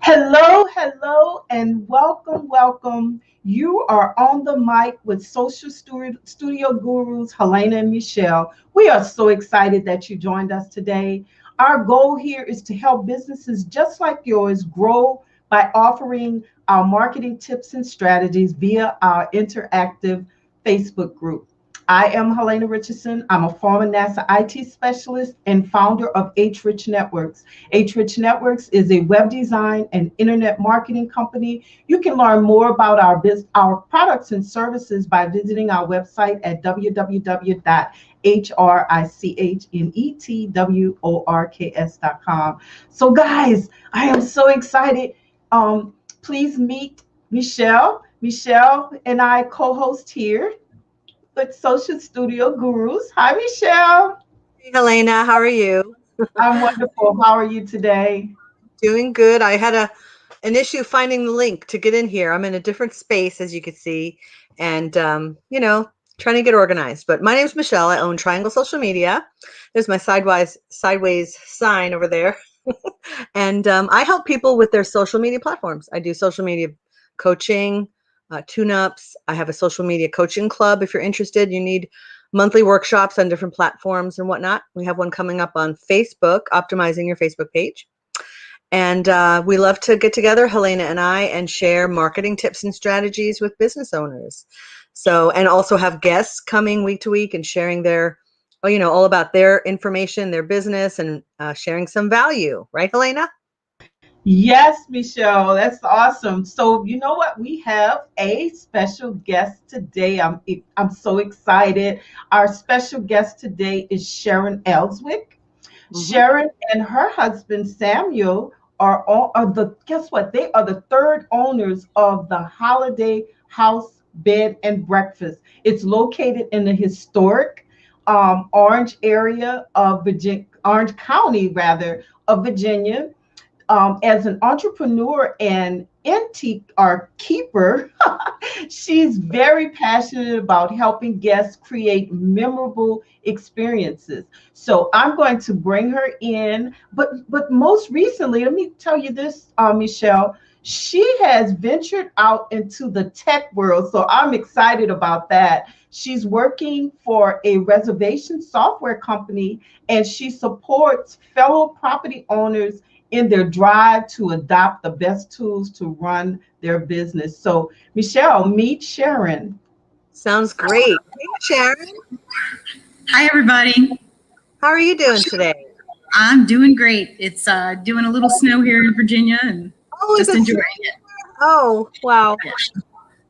Hello, hello, and welcome, welcome. You are on the mic with Studio Gurus, Helena and Michelle. We are so excited that you joined us today. Our goal here is to help businesses just like yours grow by offering our marketing tips and strategies via our interactive Facebook group. I am Helena Richardson. I'm a former NASA IT specialist and founder of H Rich Networks. H Rich Networks is a web design and internet marketing company. You can learn more about our products and services by visiting our website at www.hrichnetworks.com. So, guys, I am so excited. Please meet Michelle. Michelle and I co-host here with Social Studio Gurus. Hi, Michelle. Hey, Helena, how are you? I'm wonderful. How are you today? Doing good. I had an issue finding the link to get in here. I'm in a different space, as you can see, and trying to get organized. But my name's Michelle. I own Triangle Social Media. There's my sideways sign over there, and I help people with their social media platforms. I do social media coaching, tune-ups. I have a social media coaching club. If you're interested, you need monthly workshops on different platforms and whatnot. We have one coming up on Facebook, optimizing your Facebook page. And we love to get together, Helena and I, and share marketing tips and strategies with business owners. So, and also have guests coming week to week and sharing their, all about their information, their business, and sharing some value. Right, Helena? Yes, Michelle, that's awesome. So, you know what? We have a special guest today. I'm so excited. Our special guest today is Sharon Elswick. Sharon and her husband Samuel are the guess what? They are the third owners of the Holladay House Bed and Breakfast. It's located in the historic Orange area of Virginia, Orange County rather of Virginia. As an entrepreneur and antique art keeper, she's very passionate about helping guests create memorable experiences. So I'm going to bring her in. But most recently, let me tell you this, Michelle. She has ventured out into the tech world. So I'm excited about that. She's working for a reservation software company and she supports fellow property owners in their drive to adopt the best tools to run their business. So, Michelle, meet Sharon. Sounds great. Hey, Sharon. Hi, everybody. How are you doing today? I'm doing great. It's doing a little snow here in Virginia and just enjoying it. Oh, wow. Yeah.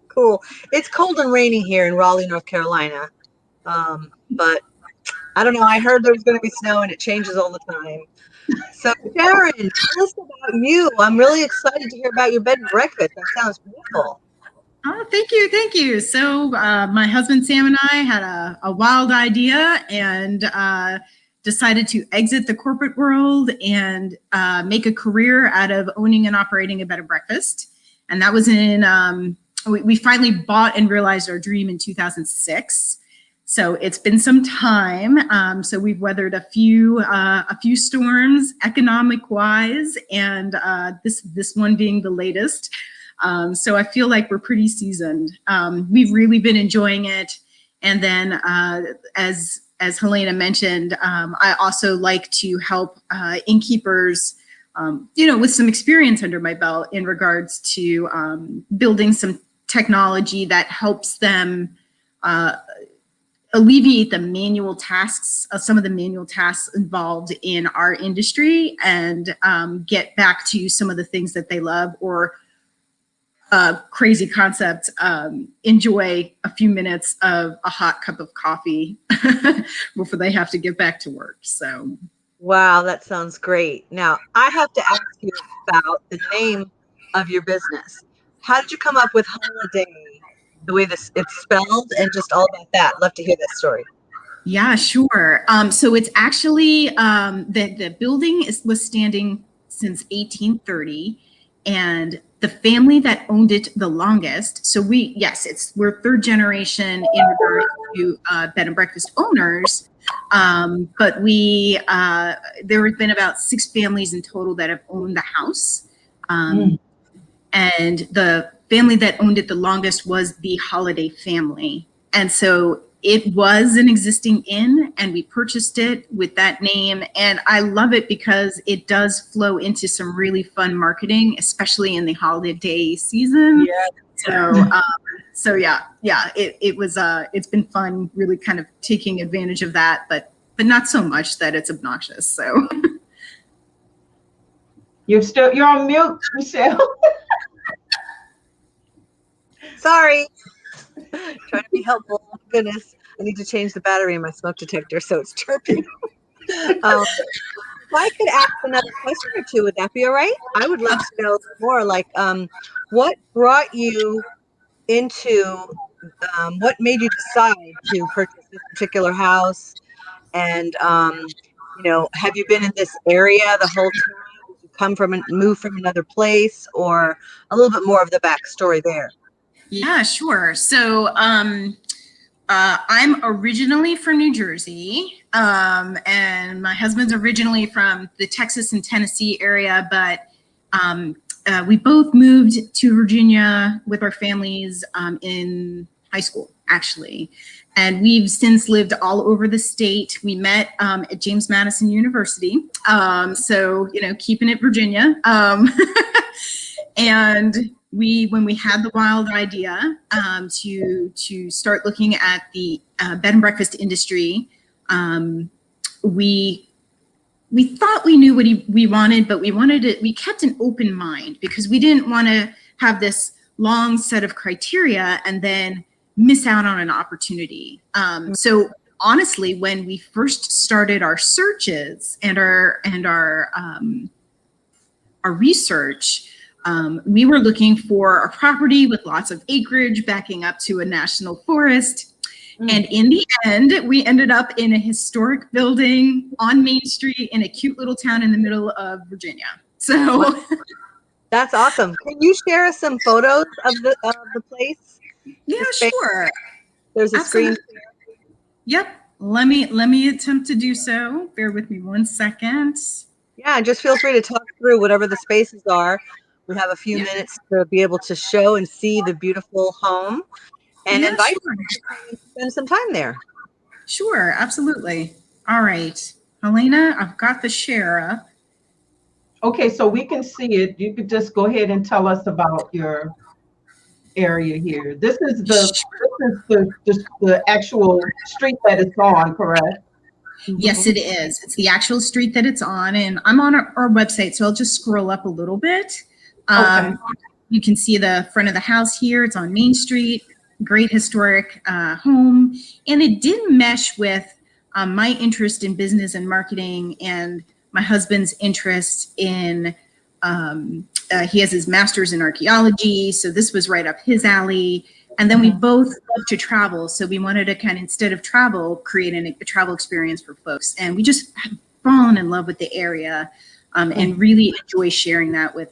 Cool. It's cold and raining here in Raleigh, North Carolina. But I don't know. I heard there was going to be snow and it changes all the time. So, Sharon, tell us about you. I'm really excited to hear about your bed and breakfast. That sounds beautiful. Oh, thank you. Thank you. So my husband, Sam, and I had a wild idea and decided to exit the corporate world and make a career out of owning and operating a bed and breakfast. And that was we finally bought and realized our dream in 2006. So it's been some time. So we've weathered a few storms, economic-wise, and this one being the latest. So I feel like we're pretty seasoned. We've really been enjoying it. And then, as Helena mentioned, I also like to help innkeepers, with some experience under my belt in regards to building some technology that helps them alleviate the manual tasks, some of the manual tasks involved in our industry, and get back to some of the things that they love or crazy concept, enjoy a few minutes of a hot cup of coffee before they have to get back to work. So, wow, that sounds great. Now, I have to ask you about the name of your business. How did you come up with Holladay? The way it's spelled and just all about that. Love to hear that story. Yeah, sure. So it's actually the building was standing since 1830, and the family that owned it the longest. So we're third generation in regards to bed and breakfast owners. But there have been about 6 families in total that have owned the house. And the family that owned it the longest was the Holladay family. And so it was an existing inn, and we purchased it with that name. And I love it because it does flow into some really fun marketing, especially in the holiday season. Yeah. So yeah, it's been fun really kind of taking advantage of that, but not so much that it's obnoxious. So You're on mute, Michelle. Sorry. Trying to be helpful. Oh, goodness. I need to change the battery in my smoke detector so it's chirping. If I could ask another question or two, would that be all right? I would love to know more, like, what brought you into, what made you decide to purchase this particular house? And, have you been in this area the whole time? Did you move from another place, or a little bit more of the backstory there? Yeah, sure. So I'm originally from New Jersey, and my husband's originally from the Texas and Tennessee area, but we both moved to Virginia with our families in high school, actually. And we've since lived all over the state. We met at James Madison University. So, keeping it Virginia. And when we had the wild idea to start looking at the bed and breakfast industry, we thought we knew what we wanted, but we kept an open mind because we didn't want to have this long set of criteria and then miss out on an opportunity. So honestly, when we first started our searches and our research, we were looking for a property with lots of acreage backing up to a national forest. And in the end, we ended up in a historic building on Main Street in a cute little town in the middle of Virginia. So that's awesome. Can you share us some photos of the place? Yeah, sure. There's a screen. Yep. Let me attempt to do so. Bear with me 1 second. Yeah, just feel free to talk through whatever the spaces are. We have a few minutes to be able to show and see the beautiful home and invite you to spend some time there. Sure, absolutely. All right. Helena, I've got the share up. Okay, so we can see it. You could just go ahead and tell us about your area here. This is the actual street that it's on, correct? Yes, it is. It's the actual street that it's on, and I'm on our website, so I'll just scroll up a little bit. Okay. You can see the front of the house here. It's on Main Street. Great historic home, and it did mesh with my interest in business and marketing and my husband's interest in he has his master's in archaeology, so this was right up his alley. And then we both love to travel, so we wanted to kind of, instead of travel, create a travel experience for folks. And we just have fallen in love with the area and really enjoy sharing that with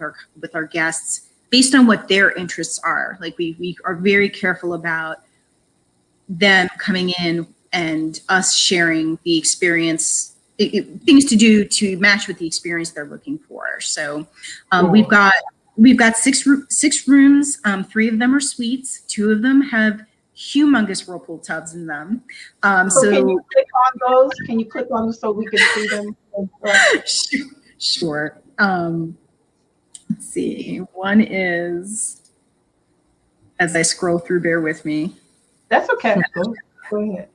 our guests based on what their interests are. Like we are very careful about them coming in and us sharing the experience, things to do to match with the experience they're looking for. So we've got six rooms. 3 of them are suites. 2 of them have humongous whirlpool tubs in them. So can you click on those? Can you click on them so we can see them? Sure. Let's see. One is, as I scroll through, bear with me. That's okay. Go ahead.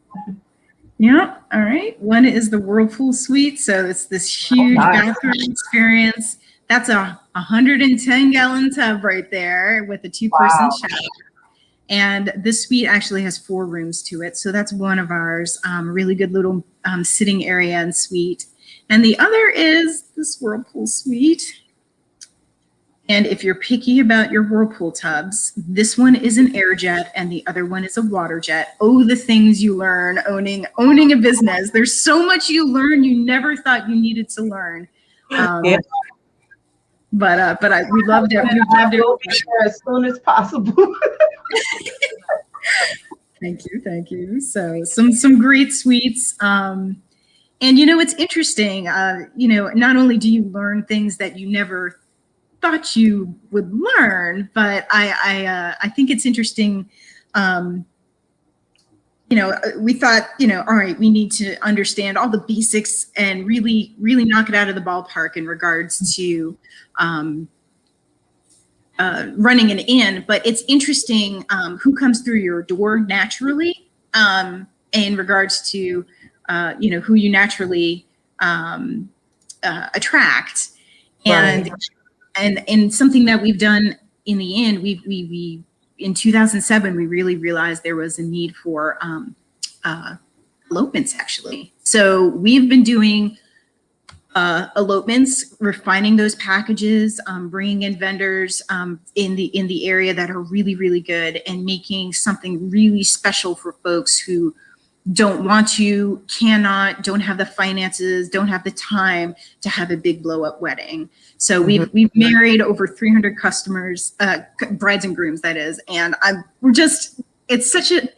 Yeah. All right. One is the whirlpool suite. So it's this huge bathroom experience. That's a 110-gallon tub right there with a 2-person shower. And this suite actually has 4 rooms to it. So that's one of ours. Really good little sitting area and suite. And the other is this whirlpool suite. And if you're picky about your whirlpool tubs, this one is an air jet and the other one is a water jet. Oh, the things you learn owning a business. There's so much you learn you never thought you needed to learn. But we loved it. We loved it as soon as possible. Thank you. So some great suites. And it's interesting. Not only do you learn things that you never thought you would learn, but I think it's interesting. We thought, all right, we need to understand all the basics and really, really knock it out of the ballpark in regards to running an inn. But it's interesting who comes through your door naturally in regards to, who you naturally attract. And, Right. and something that we've done in the inn, we in 2007, we really realized there was a need for elopements, actually. So we've been doing elopements, refining those packages, bringing in vendors in the area that are really, really good, and making something really special for folks who don't want to, cannot, don't have the finances, don't have the time to have a big blow up wedding. So we've married over 300 customers, brides and grooms, that is, and it's such an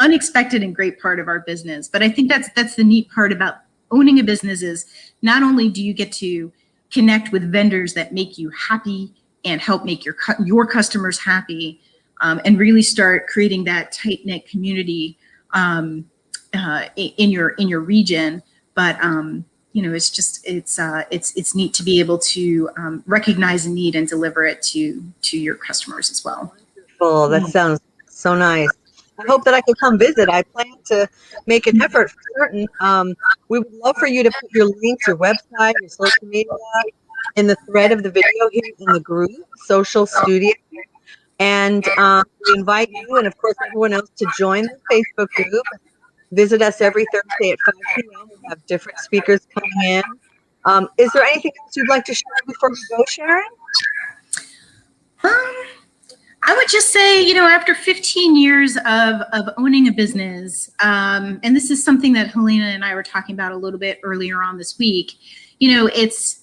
unexpected and great part of our business. But I think that's the neat part about owning a business is not only do you get to connect with vendors that make you happy and help make your customers happy, and really start creating that tight knit community in your region, but it's neat to be able to recognize a need and deliver it to your customers as well. Cool. That sounds so nice. I hope that I can come visit. I plan to make an effort for certain. We would love for you to put your links, your website, your social media in the thread of the video here in the group, Social Studio. And we invite you and, of course, everyone else to join the Facebook group. Visit us every Thursday at 5 p.m. We have different speakers coming in. Is there anything else you'd like to share before we go, Sharon? I would just say, after 15 years of owning a business, and this is something that Helena and I were talking about a little bit earlier on this week, it's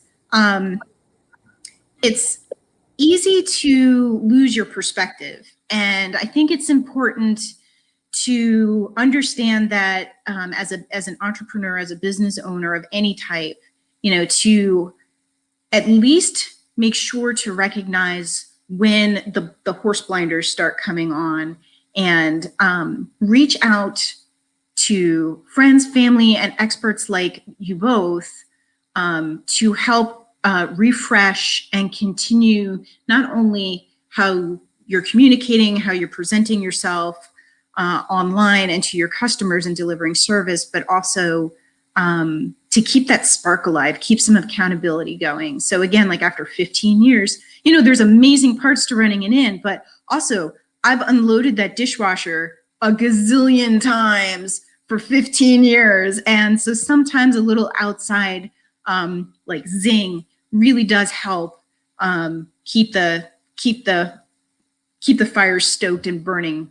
easy to lose your perspective. And I think it's important to understand that as an entrepreneur, as a business owner of any type, to at least make sure to recognize when the horse blinders start coming on, and reach out to friends, family, and experts like you both to help refresh and continue not only how you're communicating, how you're presenting yourself online and to your customers and delivering service, but also to keep that spark alive, keep some accountability going. So again, like after 15 years, there's amazing parts to running an inn, but also I've unloaded that dishwasher a gazillion times for 15 years. And so sometimes a little outside like zing really does help keep the fires stoked and burning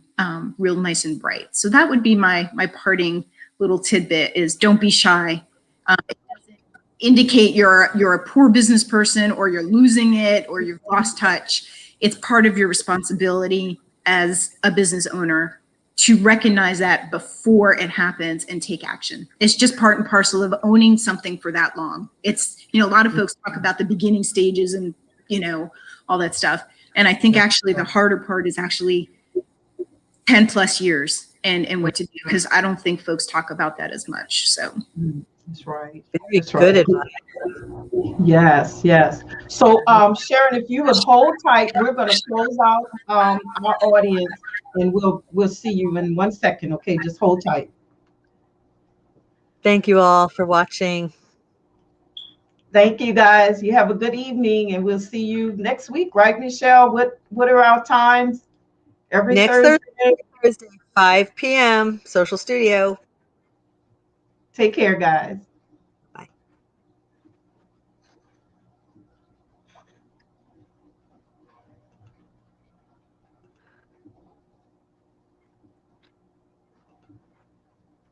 real nice and bright. So that would be my parting little tidbit is don't be shy. It doesn't indicate you're a poor business person or you're losing it or you've lost touch. It's part of your responsibility as a business owner to recognize that before it happens and take action. It's just part and parcel of owning something for that long. It's, a lot of folks talk about the beginning stages and, all that stuff. And I think actually the harder part is actually 10 plus years and what to do, because I don't think folks talk about that as much. So That's right. Very That's good right. advice. Yes. So, Sharon, if you would hold tight, we're going to close out our audience, and we'll see you in 1 second. Okay, just hold tight. Thank you all for watching. Thank you, guys. You have a good evening, and we'll see you next week, right, Michelle? What are our times? Every Next Thursday, 5 p.m., Social Studio. Take care, guys.